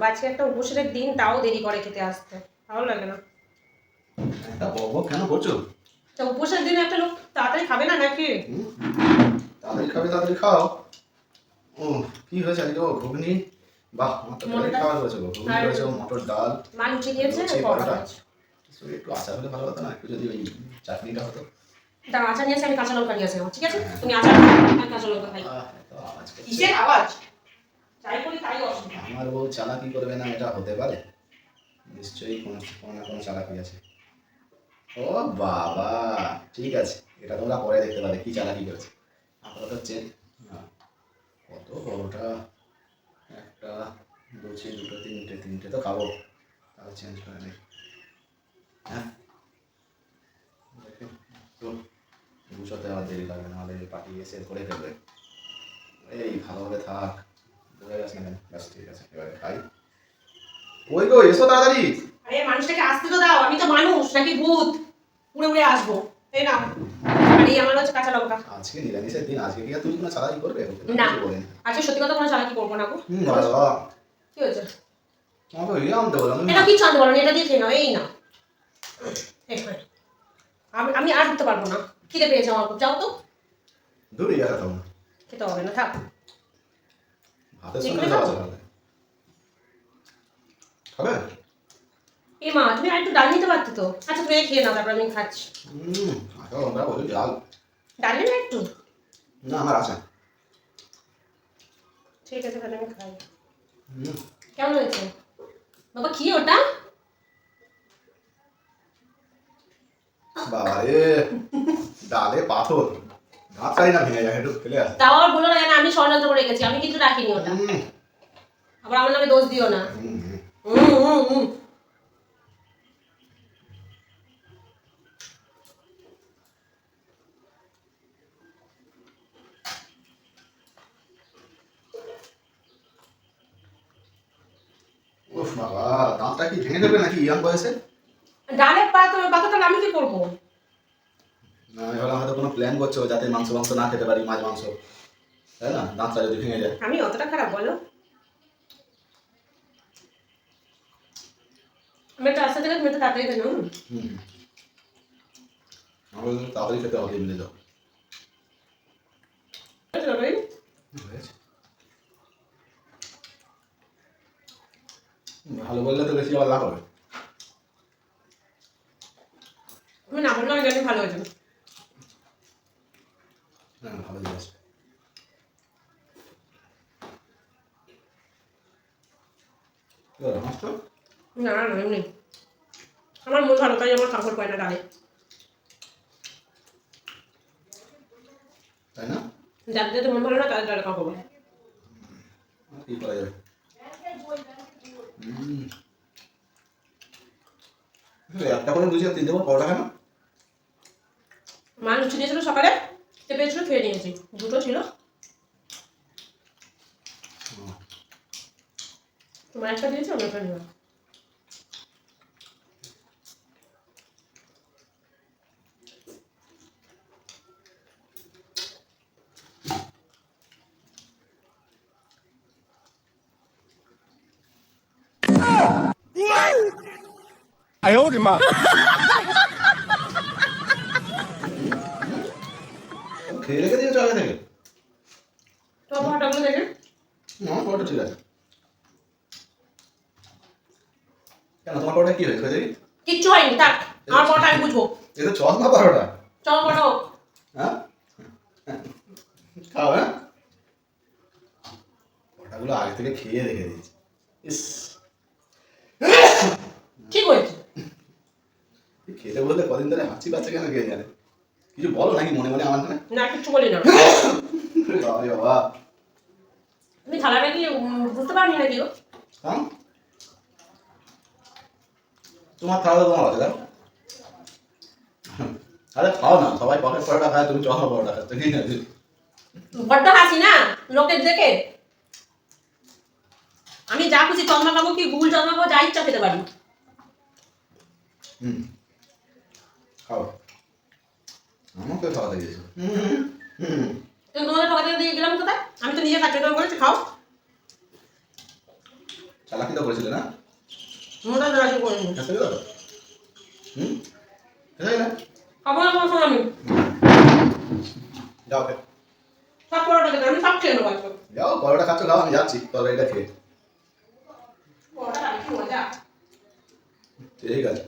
আজকে একটা উপোসের দিন, তাও দেরি করে খেতে আসতে, ভালো লাগে না। এটা বক কেন করছো? তা উপোসের দিনে একটা লোক তাড়াতাড়ি খাবে না নাকি? তাড়াতাড়ি খাবে, তাড়াতাড়ি খাও। ও কি হয়েছে আজকে? ও ঘুগনি, বাহ আমার তো খাওয়া হয়েছে। ঘুগনি করেছে, মটর ডাল, মা লুচি দিয়েছে, পরোটা। একটু আচার হলে ভালো হতো না? একটু যদি ওই চাটনিটা হতো। দাঁড়া, আচার নিয়েছে, আমি কাঁচা লঙ্কা নিয়েছি, ঠিক আছে? তুমি আচার আমি কাঁচা লঙ্কা খাই। কিসের আওয়াজ? যাই করি তাই অসুবিধা। আমার বউ চালাকি করবে না এটা হতে পারে? নিশ্চয়ই কোনো না কোনো চালাকি আছে। ও বাবা, ঠিক আছে, এটা তোমরা পরে দেখতে পাবে কি চালাকি করেছে। আপাতত চেন কত বড়টা, একটা লুচি, দুটো, তিনটে তো খাবো, তাহলে চেঞ্জ করে নেই। হ্যাঁ তো গুছোতে আর দেরি লাগবে, নাহলে পার্টি এসে করে ফেলবে। এই ভালোভাবে থাক, বোঝা যাচ্ছে না কেন? ব্যাস ঠিক আছে, এবারে খাই। ওই গো, এসো তাড়াতাড়ি। আরে মানুষটাকে আসতে তো দাও, আমি তো মানুষ নাকি ভূত উড়ে উড়ে আসবো, তাই না? আর এই আমার হচ্ছে কাঁচা লঙ্কা। আজকে নিরামিষের দিন, আজকে কি আর তুমি কোনো চালাকি করবে? না, আজকে সত্যি কথা কোনো চালাকি করবো না গো। বাবা কি হয়েছে? আমাকে ইয়ে আনতে বললাম। এটা কিছু আনতে বলো না, এটা দিয়ে খেয়ে নাও, এই না। আমি আর উঠতে পারবো না, খিদে পেয়েছে আমার খুব, যাও তো। দূরে গিয়ে খেতাম না, খেতে হবে না, থাক। ভাতের সঙ্গে যাওয়া যাবে। খাবে? এই মা, তুমি আর একটু ডাল নিতে পারতে তো। আচ্ছা তুমি খেয়ে নাও, তারপর আমি খাচ্ছি। আচ্ছা আমরা বলি ডাল ডাল নেই না একটু? না, আমার আছে। ঠিক আছে, তাহলে আমি খাই। কেমন হয়েছে বাবা? কি ওটা? বাবা রে, ডালে পাথর, ভাতটাই না ভেঙে যায়, একটু ফেলে আসে। তাও আর বলো না কেন, আমি ষড়যন্ত্র করে রেখেছি, আমি কিন্তু রাখিনি ওটা। আবার আমার নামে দোষ দিও না। উফ বাবা, দাঁতটা কি ভেঙে দেবে নাকি ইয়াং বয়সে? ডালের পাতাটা আমি কি করবো? না আমি ভাবলাম হয়তো কোনো প্ল্যান করছো যাতে মাংস না খেতে পারি, মাছ মাংস, তাই না? দাঁতটা যদি ভেঙে যায়। আমি অতটা খারাপ বলো? আমি একটা রাস্তা থেকে, তুমি একটু তাড়াতাড়ি খেয়ে নাও। আমাকে তাড়াতাড়ি খেতে হবে, এমনি যাও। ভালো বললে তো বেশি আবার লাভ হবে। তুমি না বললে আমি জানি ভালো হয়েছে। না ভালো জিনিস। না না এমনি আমার মন ভালো, তাই আমার কাপড় পায় না ডালে, তাই না? যাদের যাদের মন ভালো না তাদের ডালে কাপড় পায়। কি করা যাবে? একটা করে লুচি আর তিনটে করে পরোটা কেন? মা লুচি দিয়েছিল সকালে, চেপে ছিল, খেয়ে নিয়েছি, দুটো ছিল। তোমার একটা দিয়েছি, আমি একটা নিলাম।哎呦我的妈！ খেয়ে রেখে দিয়েছো আগে থেকে? তোমার পরোটাগুলো দেখে। না পরোটা ঠিক আছে। কেন তোমার পরোটা কি হয়েছে দেখি? কিচ্ছু হয়নি, থাক। আমার পরোটা আমি বুঝবো। এটা চশমা পরোটা। চলো পরোটা হোক। হ্যাঁ খাও। হ্যাঁ পরোটাগুলো আগে থেকে খেয়ে রেখে দিয়েছি। ইস ঠিক হয়েছে। খেতে বলতে কদিন ধরে হাঁচি পাচ্ছে কেন কে জানে? কিছু বলো নাকি মনে মনে আমার নামে? না কিচ্ছু বলি না। বাবা রে বাবা, তুমি থালাটা কি বুঝতে পারনি নাকি গো? হ্যাঁ তোমার থালা তোমার আছে দেখো। আরে খাও না, সবাই পকেট পরোটা খায়, তুমি চশমা পরোটা খাচ্ছ, ঠিক আছে? বড্ড হাসি না লোকের দেখে। আমি যা খুশি চন্দ্রা খাবো, কি গুগল চন্দ্রা খাবো, যা ইচ্ছা খেতে পারি। খাও, আমাকে খাওয়াতে গেছো। তোমাদের খাওয়াতে দিয়ে গেলাম কোথায়? আমি তো নিজে খাচ্ছি, তুমি বলেছি খাও। চালাকি তো করেছিলে না? মোটা রাজি করিনি। খেতে গেল তো? হুম? খেতে গেলে? খাবো না কোনো আমি। যাও খেয়ে। সব পরোটা খেতে আমি সব খেয়ে নেবো আজকে। যাও পরোটা খাচ্ছ খাও, আমি যাচ্ছি তরকারিটা খেয়ে। পরোটা খাবি কি মজা। ঠিক আছে।